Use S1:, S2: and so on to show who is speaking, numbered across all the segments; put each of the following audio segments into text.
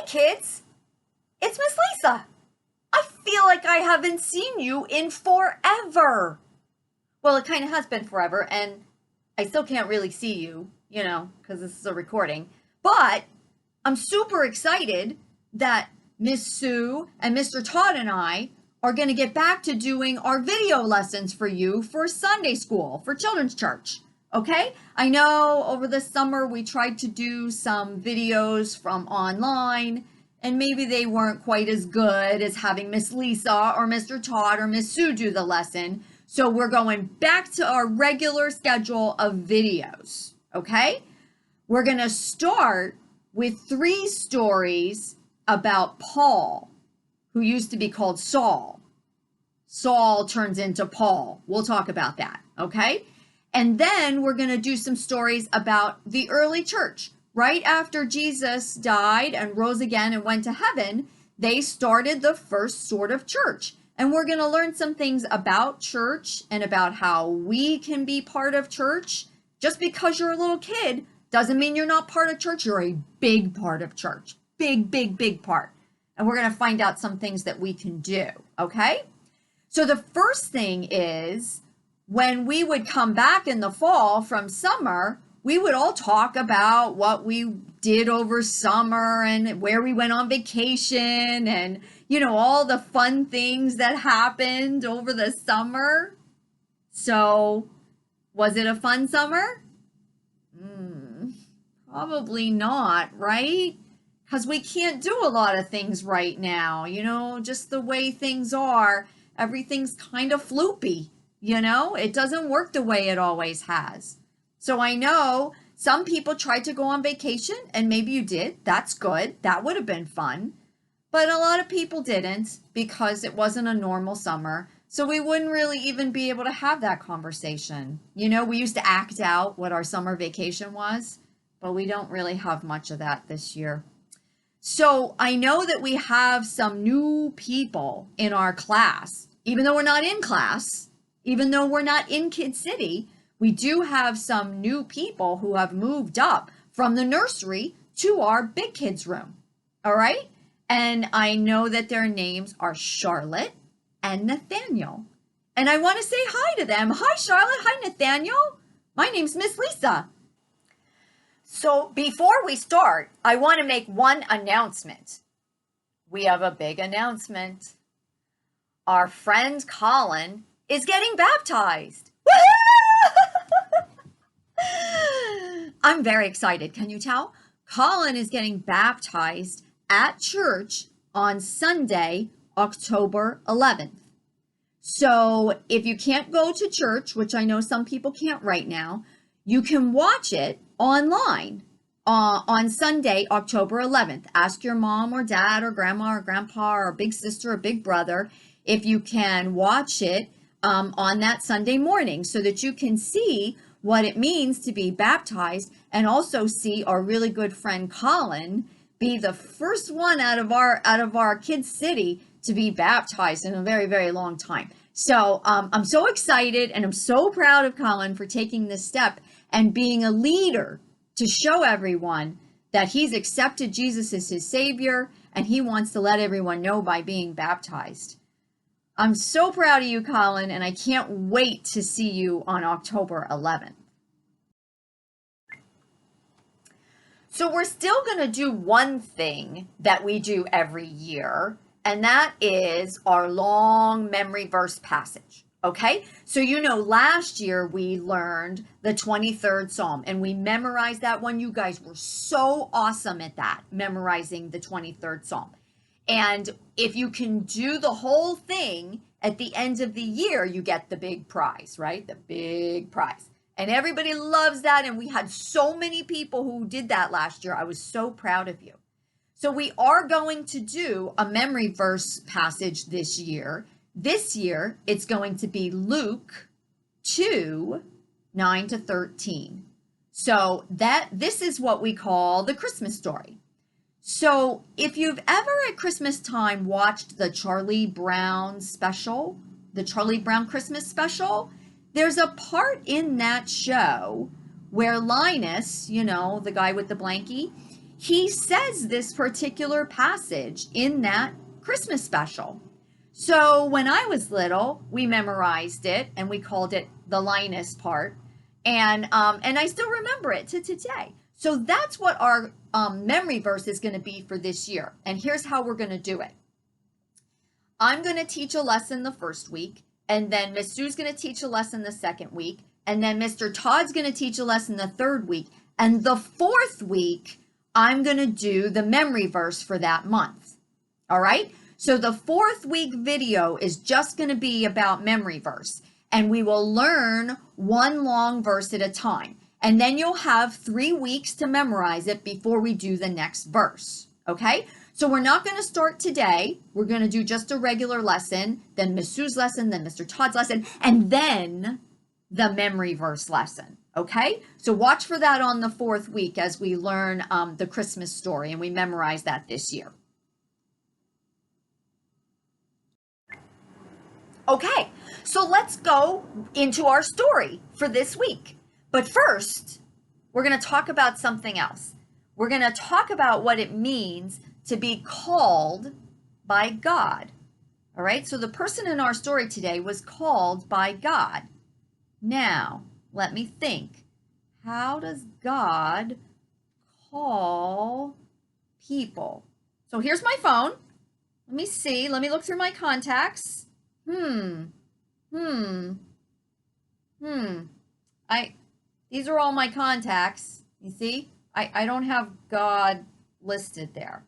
S1: kids, it's Miss Lisa. I feel like I haven't seen you in forever. Well, it kind of has been forever, and I still can't really see you, because this is a recording. But I'm super excited that Miss Sue and Mr. Todd and I are going to get back to doing our video lessons for you for Sunday school, for children's church. Okay? I know over the summer we tried to do some videos from online, and maybe they weren't quite as good as having Miss Lisa or Mr. Todd or Miss Sue do the lesson. So we're going back to our regular schedule of videos. Okay? We're going to start with 3 stories about Paul, who used to be called Saul. Saul turns into Paul. We'll talk about that, okay? And then we're going to do some stories about the early church. Right after Jesus died and rose again and went to heaven, they started the first sort of church. And we're going to learn some things about church and about how we can be part of church. Just because you're a little kid doesn't mean you're not part of church. You're a big part of church. Big, big, big part. And we're going to find out some things that we can do, okay? So the first thing is, when we would come back in the fall from summer, we would all talk about what we did over summer and where we went on vacation and, all the fun things that happened over the summer. So, was it a fun summer? Probably not, right? Because we can't do a lot of things right now, just the way things are. Everything's kind of floopy, It doesn't work the way it always has. So I know some people tried to go on vacation, and maybe you did. That's good. That would have been fun. But a lot of people didn't because it wasn't a normal summer. So we wouldn't really even be able to have that conversation. We used to act out what our summer vacation was, but we don't really have much of that this year. So I know that we have some new people in our class. Even though we're not in class, even though we're not in Kid City, we do have some new people who have moved up from the nursery to our big kids room. All right? And I know that their names are Charlotte and Nathaniel. And I want to say hi to them. Hi, Charlotte. Hi, Nathaniel. My name's Miss Lisa. So before we start, I want to make one announcement. We have a big announcement. Our friend Colin is getting baptized. I'm very excited. Can you tell? Colin is getting baptized at church on Sunday, October 11th. So if you can't go to church, which I know some people can't right now, you can watch it online on Sunday, October 11th. Ask your mom or dad or grandma or grandpa or big sister or big brother if you can watch it on that Sunday morning so that you can see what it means to be baptized and also see our really good friend Colin be the first one out of our Kid City to be baptized in a very, very long time. So I'm so excited and I'm so proud of Colin for taking this step and being a leader to show everyone that he's accepted Jesus as his Savior and he wants to let everyone know by being baptized. I'm so proud of you, Colin, and I can't wait to see you on October 11th. So we're still going to do one thing that we do every year, and that is our long memory verse passage. Okay, so last year we learned the 23rd Psalm and we memorized that one. You guys were so awesome at that, memorizing the 23rd Psalm. And if you can do the whole thing at the end of the year, you get the big prize, right? The big prize. And everybody loves that. And we had so many people who did that last year. I was so proud of you. So we are going to do a memory verse passage this year. This year, it's going to be Luke 2, 9 to 13. So this is what we call the Christmas story. So if you've ever at Christmas time watched the Charlie Brown special, the Charlie Brown Christmas special, there's a part in that show where Linus, the guy with the blankie, he says this particular passage in that Christmas special. So when I was little, we memorized it and we called it the Linus part. And I still remember it to today. So that's what our memory verse is going to be for this year. And here's how we're going to do it. I'm going to teach a lesson the first week, and then Miss Sue's going to teach a lesson the second week, and then Mr. Todd's going to teach a lesson the third week, and the fourth week, I'm going to do the memory verse for that month. All right? So the fourth week video is just going to be about memory verse, and we will learn one long verse at a time. And then you'll have 3 weeks to memorize it before we do the next verse. Okay? So we're not going to start today. We're going to do just a regular lesson, then Miss Sue's lesson, then Mr. Todd's lesson, and then the memory verse lesson. Okay? So watch for that on the fourth week as we learn the Christmas story, and we memorize that this year. Okay, so let's go into our story for this week. But first, we're going to talk about something else. We're going to talk about what it means to be called by God. All right, so the person in our story today was called by God. Now, let me think. How does God call people? So here's my phone. Let me see. Let me look through my contacts. These are all my contacts. You see? I don't have God listed there.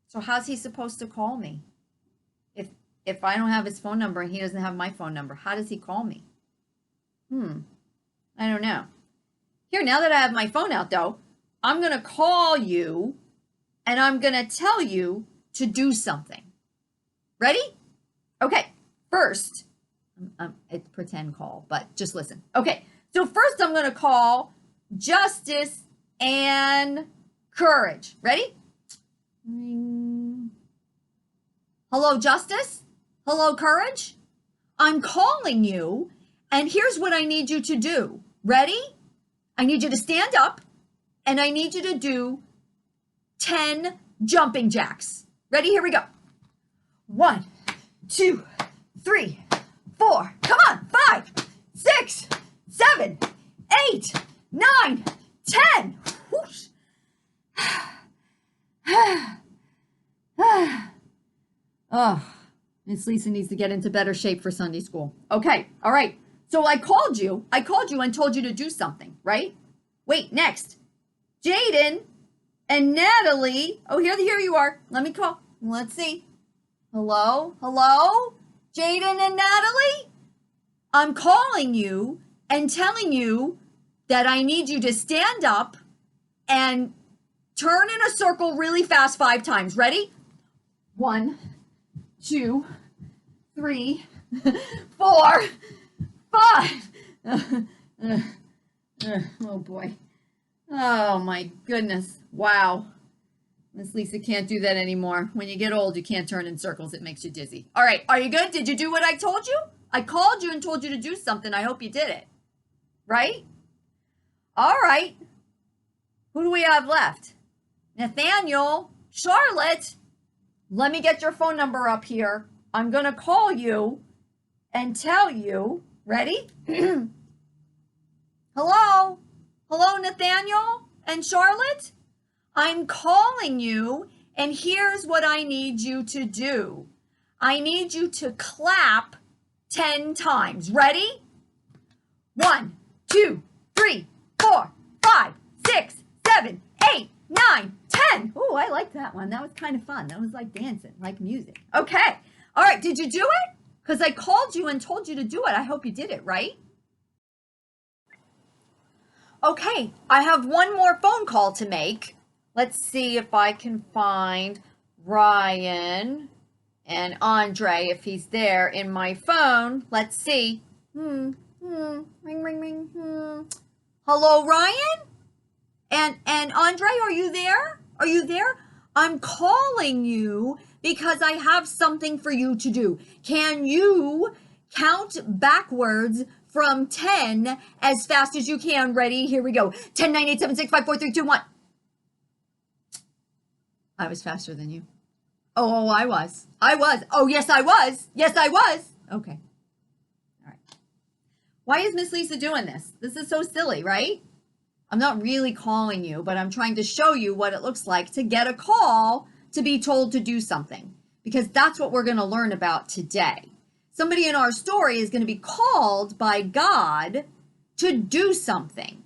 S1: So how's he supposed to call me? If I don't have his phone number and he doesn't have my phone number, how does he call me? I don't know. Here, now that I have my phone out though, I'm going to call you and I'm going to tell you to do something. Ready? Okay, first, it's pretend call, but just listen. Okay, so first I'm going to call Justice and Courage. Ready? Ring. Hello, Justice? Hello, Courage? I'm calling you, and here's what I need you to do. Ready? I need you to stand up, and I need you to do 10 jumping jacks. Ready? Here we go. 1, 2, 3, 4. Come on. 5, 6, 7, 8, 9, 10. Whoosh. Oh, Miss Lisa needs to get into better shape for Sunday school. Okay. All right. So I called you and told you to do something, right? Wait, next. Jaden and Natalie. Oh, here you are. Let me call. Let's see. Hello? Hello? Jaden and Natalie? I'm calling you and telling you that I need you to stand up and turn in a circle really fast 5 times. Ready? 1, 2, 3, 4, 5. Oh boy. Oh my goodness. Wow. Miss Lisa can't do that anymore. When you get old, you can't turn in circles. It makes you dizzy. All right. Are you good? Did you do what I told you? I called you and told you to do something. I hope you did it. Right? All right. Who do we have left? Nathaniel, Charlotte. Let me get your phone number up here. I'm going to call you and tell you. Ready? Hello? Hello, Nathaniel and Charlotte? I'm calling you, and here's what I need you to do. I need you to clap 10 times. Ready? 1, 2, 3, 4, 5, 6, 7, 8, 9, 10. Oh, I like that one. That was kind of fun. That was like dancing, like music. Okay. All right. Did you do it? Because I called you and told you to do it. I hope you did it, right? Okay. I have one more phone call to make. Let's see if I can find Ryan and Andre, if he's there in my phone. Let's see. Ring, ring, ring. Hello, Ryan? And Andre, are you there? Are you there? I'm calling you because I have something for you to do. Can you count backwards from 10 as fast as you can. Ready? Here we go. 10, 9, 8, 7, 6, 5, 4, 3, 2, 1. I was faster than you. Oh, I was. Oh, yes, I was. Yes, I was. Okay. All right. Why is Miss Lisa doing this? This is so silly, right? I'm not really calling you, but I'm trying to show you what it looks like to get a call to be told to do something, because that's what we're going to learn about today. Somebody in our story is going to be called by God to do something.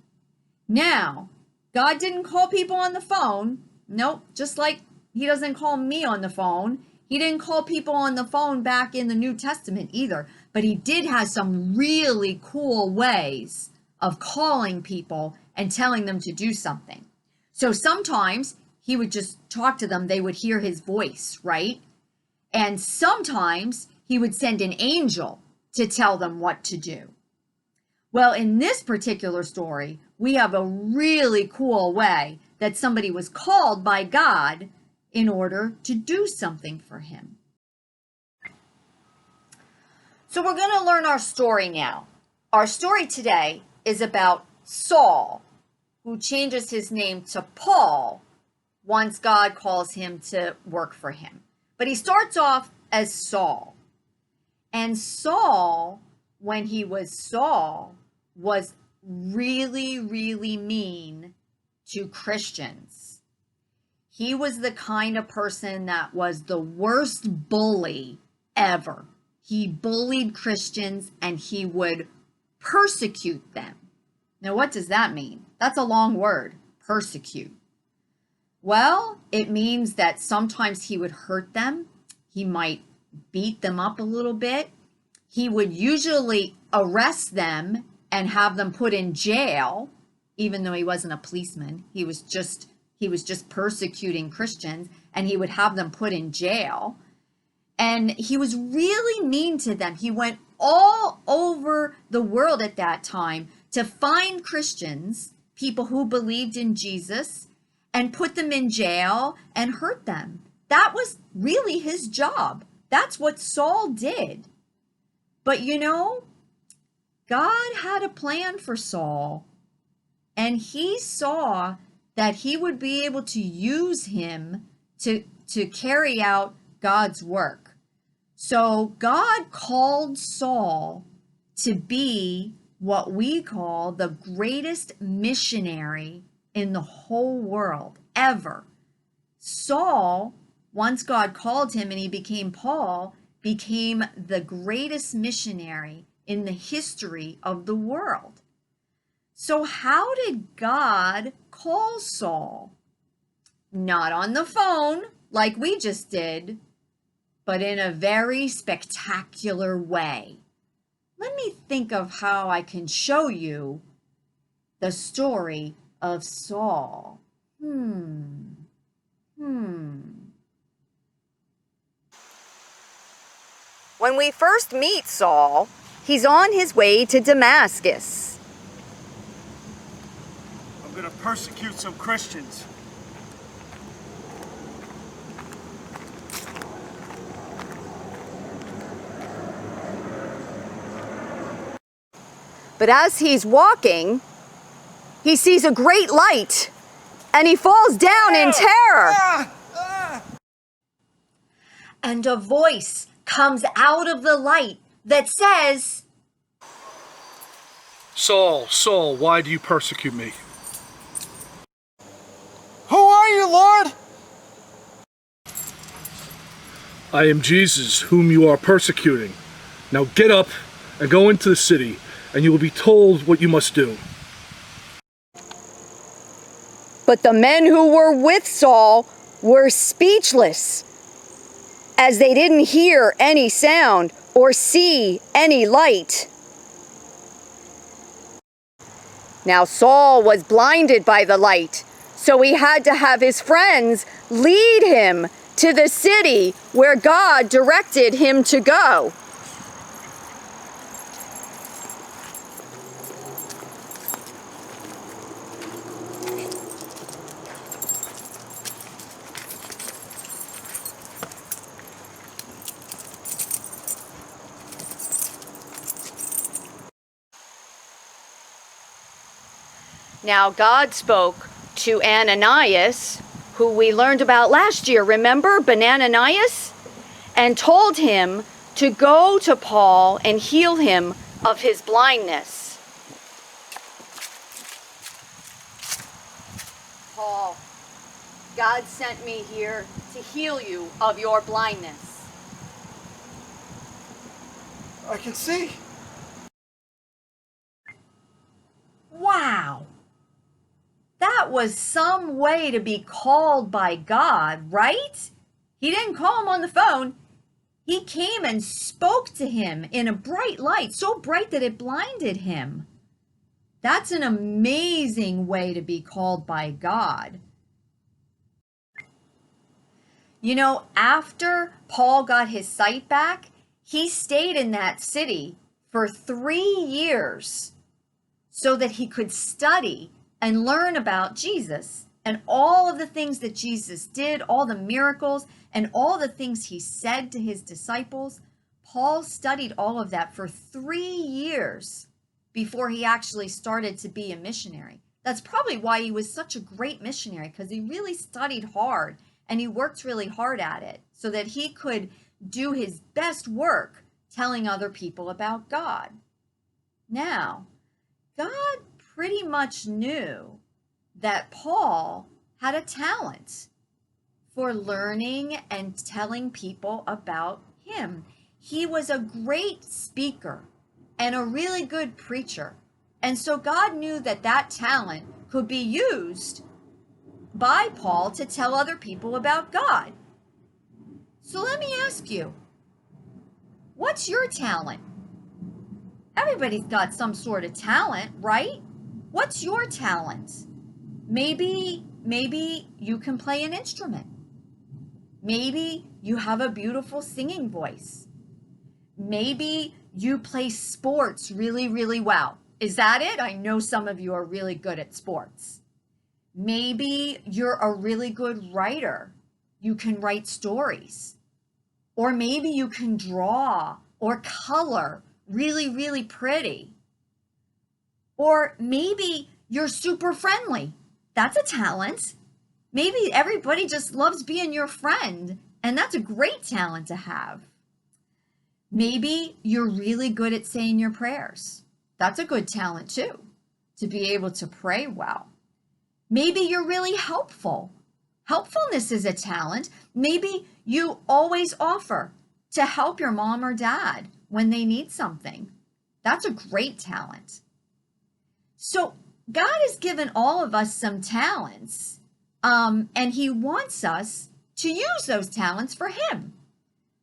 S1: Now, God didn't call people on the phone. Nope, just like he doesn't call me on the phone. He didn't call people on the phone back in the New Testament either, but he did have some really cool ways of calling people and telling them to do something. So sometimes he would just talk to them, they would hear his voice, right? And sometimes he would send an angel to tell them what to do. Well, in this particular story, we have a really cool way that somebody was called by God in order to do something for him. So we're going to learn our story now. Our story today is about Saul, who changes his name to Paul once God calls him to work for him. But he starts off as Saul. And Saul, when he was Saul, was really, really mean to Christians. He was the kind of person that was the worst bully ever. He bullied Christians and he would persecute them. Now, what does that mean? That's a long word, persecute. Well, it means that sometimes he would hurt them. He might beat them up a little bit. He would usually arrest them and have them put in jail, even though he wasn't a policeman. He was just persecuting Christians, and he would have them put in jail. And he was really mean to them. He went all over the world at that time to find Christians, people who believed in Jesus, and put them in jail and hurt them. That was really his job. That's what Saul did. But you know, God had a plan for Saul, and he saw that he would be able to use him to carry out God's work. So God called Saul to be what we call the greatest missionary in the whole world ever. Saul, once God called him and he became Paul, became the greatest missionary in the history of the world. So how did God call Saul? Not on the phone like we just did, but in a very spectacular way. Let me think of how I can show you the story of Saul. When we first meet Saul, he's on his way to Damascus.
S2: I'm going to persecute some Christians.
S1: But as he's walking, he sees a great light, and he falls down in terror. And a voice comes out of the light that says,
S3: Saul, Saul, why do you persecute me?
S2: Who are you, Lord?
S3: I am Jesus, whom you are persecuting. Now get up and go into the city, and you will be told what you must do.
S1: But the men who were with Saul were speechless, as they didn't hear any sound or see any light. Now Saul was blinded by the light, so he had to have his friends lead him to the city where God directed him to go. Now, God spoke to Ananias, who we learned about last year, remember, Bananias? And told him to go to Paul and heal him of his blindness. Paul, God sent me here to heal you of your blindness.
S2: I can see.
S1: Wow. That was some way to be called by God, right? He didn't call him on the phone. He came and spoke to him in a bright light, so bright that it blinded him. That's an amazing way to be called by God. You know, after Paul got his sight back, he stayed in that city for 3 years so that he could study and learn about Jesus and all of the things that Jesus did, all the miracles and all the things he said to his disciples. Paul studied all of that for 3 years before he actually started to be a missionary. That's probably why he was such a great missionary, because he really studied hard and he worked really hard at it so that he could do his best work telling other people about God. Now, God pretty much knew that Paul had a talent for learning and telling people about him. He was a great speaker and a really good preacher. And so God knew that that talent could be used by Paul to tell other people about God. So let me ask you, what's your talent? Everybody's got some sort of talent, right? What's your talent? Maybe you can play an instrument. Maybe you have a beautiful singing voice. Maybe you play sports really, really well. Is that it? I know some of you are really good at sports. Maybe you're a really good writer. You can write stories. Or maybe you can draw or color really, really pretty. Or maybe you're super friendly. That's a talent. Maybe everybody just loves being your friend, and that's a great talent to have. Maybe you're really good at saying your prayers. That's a good talent too, to be able to pray well. Maybe you're really helpful. Helpfulness is a talent. Maybe you always offer to help your mom or dad when they need something. That's a great talent. So God has given all of us some talents, and he wants us to use those talents for him.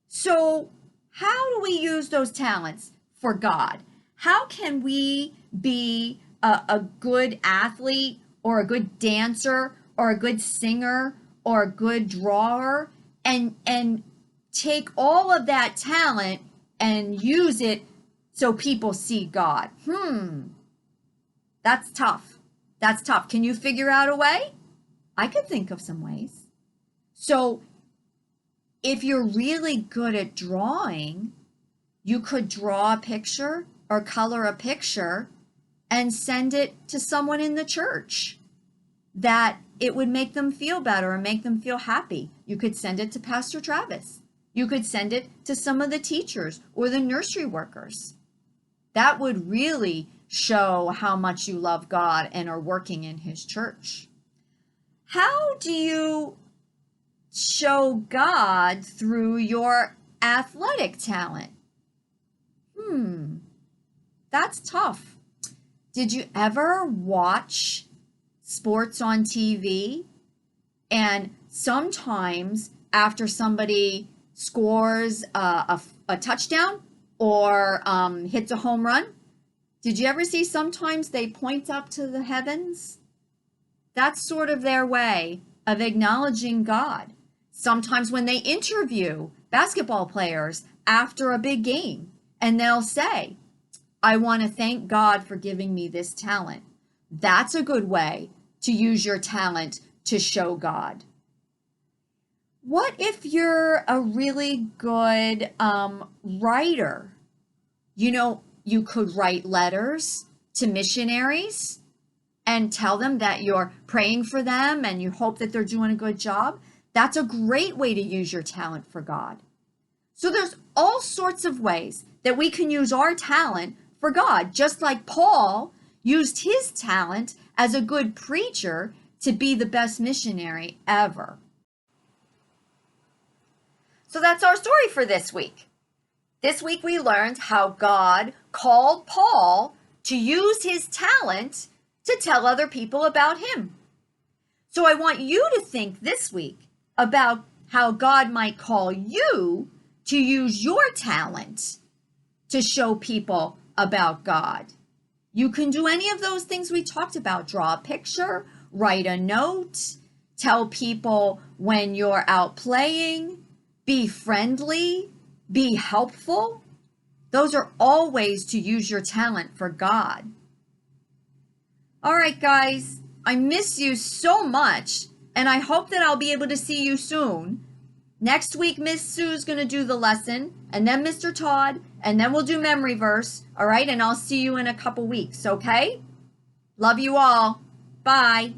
S1: So how do we use those talents for God? How can we be a good athlete or a good dancer or a good singer or a good drawer and take all of that talent and use it so people see God? That's tough. That's tough. Can you figure out a way? I could think of some ways. So if you're really good at drawing, you could draw a picture or color a picture and send it to someone in the church that it would make them feel better and make them feel happy. You could send it to Pastor Travis. You could send it to some of the teachers or the nursery workers. That would really show how much you love God and are working in his church. How do you show God through your athletic talent? That's tough. Did you ever watch sports on TV? And sometimes after somebody scores a touchdown or hits a home run, did you ever see sometimes they point up to the heavens? That's sort of their way of acknowledging God. Sometimes when they interview basketball players after a big game, and they'll say, I want to thank God for giving me this talent. That's a good way to use your talent to show God. What if you're a really good writer? You know, you could write letters to missionaries. and tell them that you're praying for them and you hope that they're doing a good job. That's a great way to use your talent for God. So there's all sorts of ways that we can use our talent for God, just like Paul used his talent as a good preacher to be the best missionary ever. So that's our story for this week. This week we learned how God called Paul to use his talent to tell other people about him. So I want you to think this week about how God might call you to use your talent to show people about God. You can do any of those things we talked about. Draw a picture, write a note, tell people when you're out playing, be friendly, be helpful. Those are all ways to use your talent for God. All right, guys, I miss you so much, and I hope that I'll be able to see you soon. Next week, Miss Sue's going to do the lesson, and then Mr. Todd, and then we'll do memory verse, all right? And I'll see you in a couple weeks, okay? Love you all. Bye.